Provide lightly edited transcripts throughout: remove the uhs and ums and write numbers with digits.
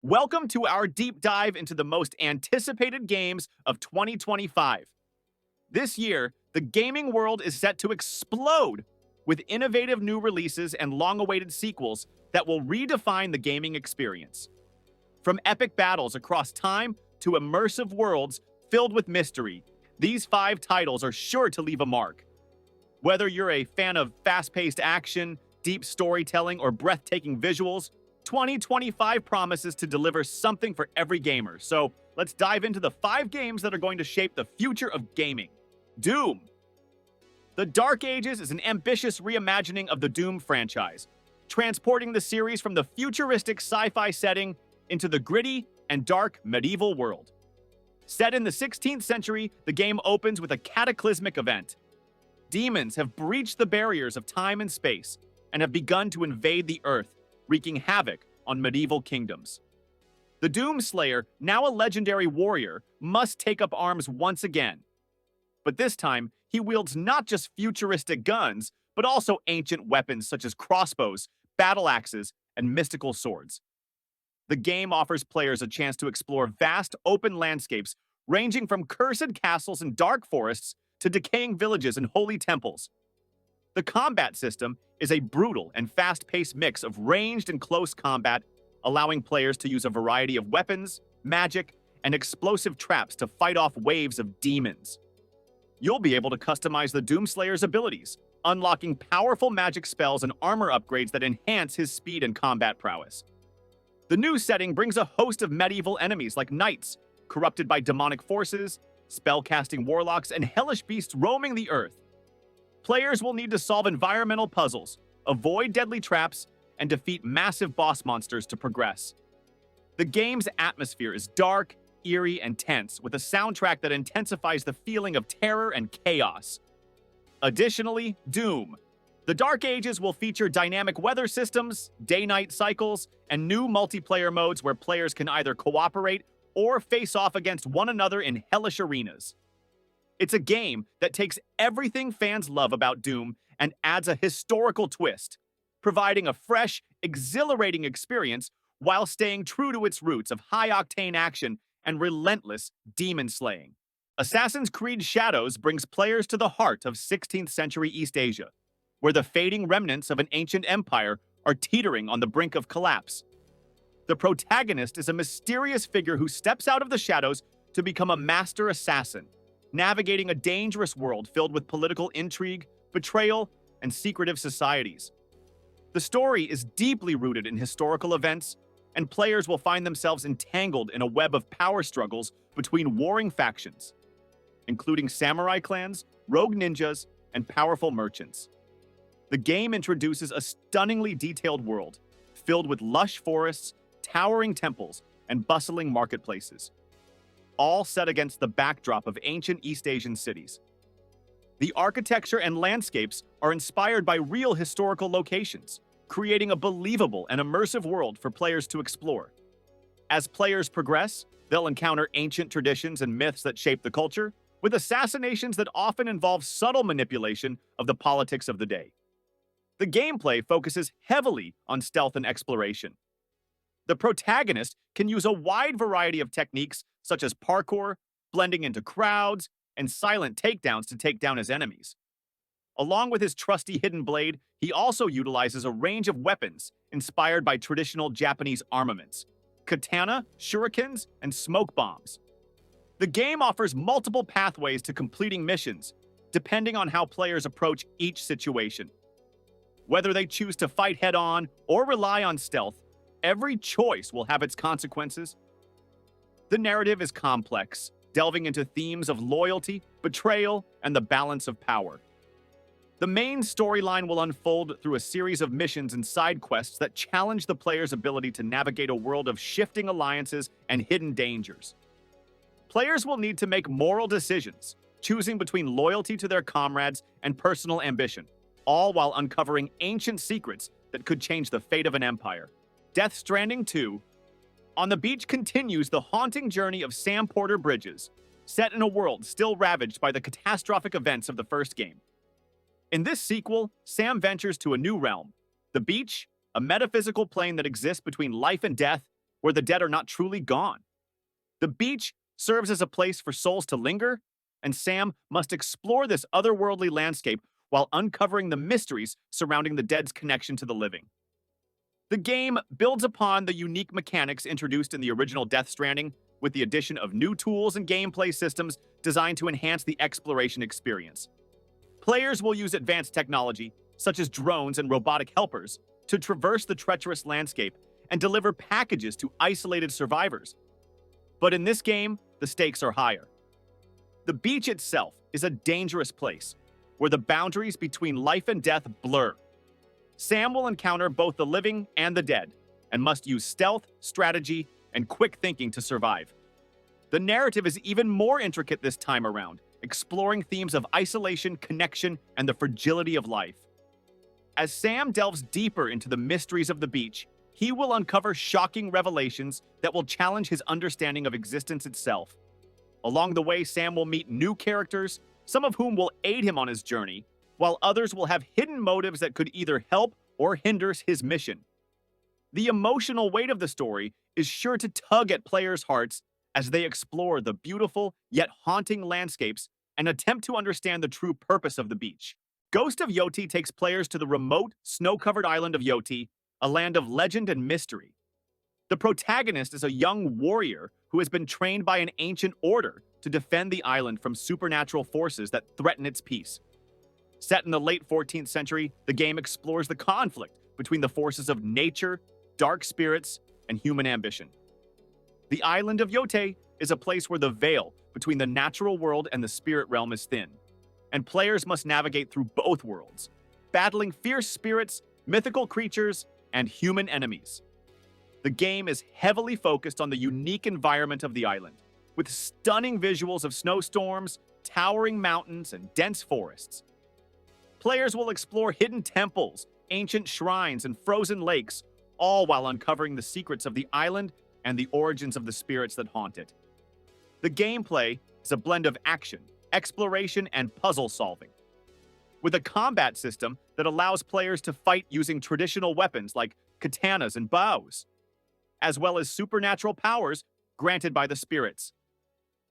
Welcome to our deep dive into the most anticipated games of 2025. This year, the gaming world is set to explode with innovative new releases and long-awaited sequels that will redefine the gaming experience. From epic battles across time to immersive worlds filled with mystery, these 5 titles are sure to leave a mark. Whether you're a fan of fast-paced action, deep storytelling, or breathtaking visuals, 2025 promises to deliver something for every gamer. So let's dive into the 5 games that are going to shape the future of gaming. Doom. The Dark Ages is an ambitious reimagining of the Doom franchise, transporting the series from the futuristic sci-fi setting into the gritty and dark medieval world. Set in the 16th century, the game opens with a cataclysmic event. Demons have breached the barriers of time and space and have begun to invade the Earth, wreaking havoc on medieval kingdoms. The Doomslayer, now a legendary warrior, must take up arms once again. But this time, he wields not just futuristic guns, but also ancient weapons such as crossbows, battle axes, and mystical swords. The game offers players a chance to explore vast, open landscapes ranging from cursed castles and dark forests to decaying villages and holy temples. The combat system is a brutal and fast-paced mix of ranged and close combat, allowing players to use a variety of weapons, magic, and explosive traps to fight off waves of demons. You'll be able to customize the Doomslayer's abilities, unlocking powerful magic spells and armor upgrades that enhance his speed and combat prowess. The new setting brings a host of medieval enemies like knights, corrupted by demonic forces, spellcasting warlocks, and hellish beasts roaming the earth. Players will need to solve environmental puzzles, avoid deadly traps, and defeat massive boss monsters to progress. The game's atmosphere is dark, eerie, and tense, with a soundtrack that intensifies the feeling of terror and chaos. Additionally, Doom. The Dark Ages will feature dynamic weather systems, day-night cycles, and new multiplayer modes where players can either cooperate or face off against one another in hellish arenas. It's a game that takes everything fans love about Doom and adds a historical twist, providing a fresh, exhilarating experience while staying true to its roots of high-octane action and relentless demon slaying. AssassinsCreedShadows brings players to the heart of 16th century East Asia, where the fading remnants of an ancient empire are teetering on the brink of collapse. The protagonist is a mysterious figure who steps out of the shadows to become a master assassin, navigating a dangerous world filled with political intrigue, betrayal, and secretive societies. The story is deeply rooted in historical events, and players will find themselves entangled in a web of power struggles between warring factions, including samurai clans, rogue ninjas, and powerful merchants. The game introduces a stunningly detailed world, filled with lush forests, towering temples, and bustling marketplaces, all set against the backdrop of ancient East Asian cities. The architecture and landscapes are inspired by real historical locations, creating a believable and immersive world for players to explore. As players progress, they'll encounter ancient traditions and myths that shape the culture, with assassinations that often involve subtle manipulation of the politics of the day. The gameplay focuses heavily on stealth and exploration. The protagonist can use a wide variety of techniques such as parkour, blending into crowds, and silent takedowns to take down his enemies. Along with his trusty hidden blade, he also utilizes a range of weapons inspired by traditional Japanese armaments: katana, shurikens, and smoke bombs. The game offers multiple pathways to completing missions, depending on how players approach each situation. Whether they choose to fight head-on or rely on stealth, every choice will have its consequences. The narrative is complex, delving into themes of loyalty, betrayal, and the balance of power. The main storyline will unfold through a series of missions and side quests that challenge the player's ability to navigate a world of shifting alliances and hidden dangers. Players will need to make moral decisions, choosing between loyalty to their comrades and personal ambition, all while uncovering ancient secrets that could change the fate of an empire. Death Stranding 2 On the Beach continues the haunting journey of Sam Porter Bridges, set in a world still ravaged by the catastrophic events of the first game. In this sequel, Sam ventures to a new realm, the beach, a metaphysical plane that exists between life and death, where the dead are not truly gone. The beach serves as a place for souls to linger, and Sam must explore this otherworldly landscape while uncovering the mysteries surrounding the dead's connection to the living. The game builds upon the unique mechanics introduced in the original Death Stranding, with the addition of new tools and gameplay systems designed to enhance the exploration experience. Players will use advanced technology, such as drones and robotic helpers, to traverse the treacherous landscape and deliver packages to isolated survivors. But in this game, the stakes are higher. The beach itself is a dangerous place, where the boundaries between life and death blur. Sam will encounter both the living and the dead, and must use stealth, strategy, and quick thinking to survive. The narrative is even more intricate this time around, exploring themes of isolation, connection, and the fragility of life. As Sam delves deeper into the mysteries of the beach, he will uncover shocking revelations that will challenge his understanding of existence itself. Along the way, Sam will meet new characters, some of whom will aid him on his journey, while others will have hidden motives that could either help or hinder his mission. The emotional weight of the story is sure to tug at players' hearts as they explore the beautiful yet haunting landscapes and attempt to understand the true purpose of the beach. Ghost of Yōtei takes players to the remote, snow-covered island of Yōtei, a land of legend and mystery. The protagonist is a young warrior who has been trained by an ancient order to defend the island from supernatural forces that threaten its peace. Set in the late 14th century, the game explores the conflict between the forces of nature, dark spirits, and human ambition. The island of Yōtei is a place where the veil between the natural world and the spirit realm is thin, and players must navigate through both worlds, battling fierce spirits, mythical creatures, and human enemies. The game is heavily focused on the unique environment of the island, with stunning visuals of snowstorms, towering mountains, and dense forests. Players will explore hidden temples, ancient shrines, and frozen lakes, all while uncovering the secrets of the island and the origins of the spirits that haunt it. The gameplay is a blend of action, exploration, and puzzle solving, with a combat system that allows players to fight using traditional weapons like katanas and bows, as well as supernatural powers granted by the spirits.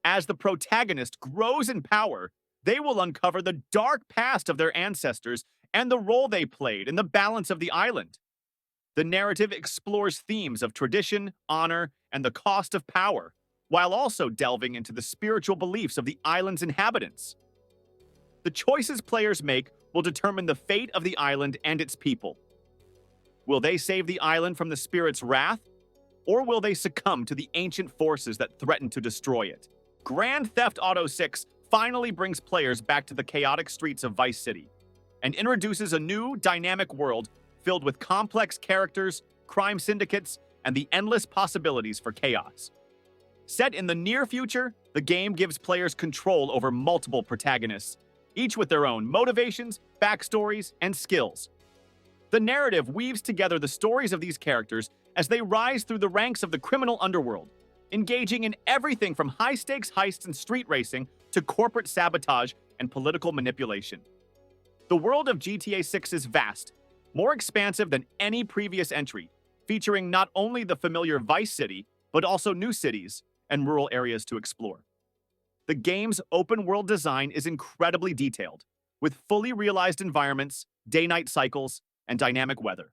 As the protagonist grows in power, they will uncover the dark past of their ancestors and the role they played in the balance of the island. The narrative explores themes of tradition, honor, and the cost of power, while also delving into the spiritual beliefs of the island's inhabitants. The choices players make will determine the fate of the island and its people. Will they save the island from the spirit's wrath, or will they succumb to the ancient forces that threaten to destroy it? Grand Theft Auto 6 finally brings players back to the chaotic streets of Vice City and introduces a new, dynamic world filled with complex characters, crime syndicates, and the endless possibilities for chaos. Set in the near future, the game gives players control over multiple protagonists, each with their own motivations, backstories, and skills. The narrative weaves together the stories of these characters as they rise through the ranks of the criminal underworld, engaging in everything from high-stakes heists and street racing to corporate sabotage and political manipulation. The world of GTA 6 is vast, more expansive than any previous entry, featuring not only the familiar Vice City, but also new cities and rural areas to explore. The game's open-world design is incredibly detailed, with fully realized environments, day-night cycles, and dynamic weather.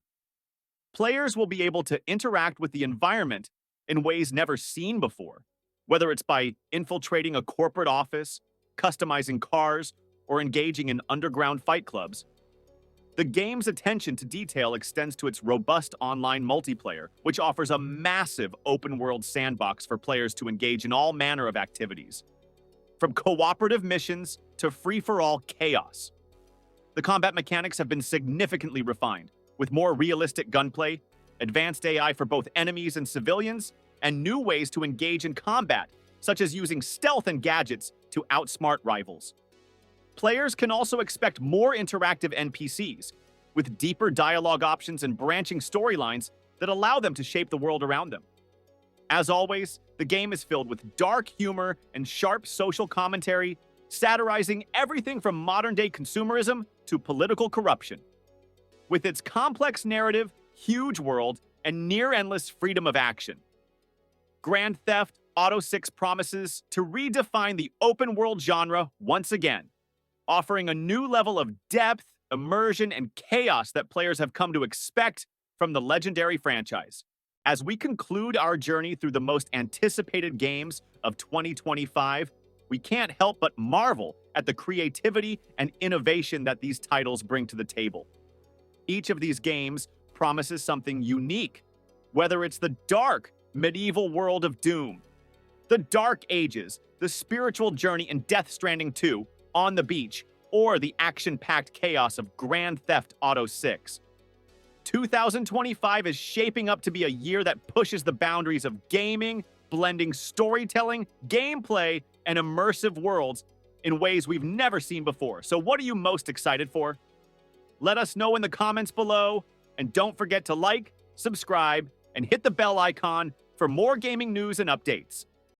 Players will be able to interact with the environment in ways never seen before, whether it's by infiltrating a corporate office, customizing cars, or engaging in underground fight clubs. The game's attention to detail extends to its robust online multiplayer, which offers a massive open-world sandbox for players to engage in all manner of activities, from cooperative missions to free-for-all chaos. The combat mechanics have been significantly refined, with more realistic gunplay, advanced AI for both enemies and civilians, and new ways to engage in combat, such as using stealth and gadgets to outsmart rivals. Players can also expect more interactive NPCs, with deeper dialogue options and branching storylines that allow them to shape the world around them. As always, the game is filled with dark humor and sharp social commentary, satirizing everything from modern-day consumerism to political corruption. With its complex narrative, huge world, and near-endless freedom of action, Grand Theft Auto 6 promises to redefine the open world genre once again, offering a new level of depth, immersion, and chaos that players have come to expect from the legendary franchise. As we conclude our journey through the most anticipated games of 2025, we can't help but marvel at the creativity and innovation that these titles bring to the table. Each of these games promises something unique, whether it's the dark, medieval world of Doom, the Dark Ages, the spiritual journey in Death Stranding 2, On the Beach, or the action-packed chaos of Grand Theft Auto 6. 2025 is shaping up to be a year that pushes the boundaries of gaming, blending storytelling, gameplay, and immersive worlds in ways we've never seen before. So what are you most excited for? Let us know in the comments below, and don't forget to like, subscribe, and hit the bell icon for more gaming news and updates.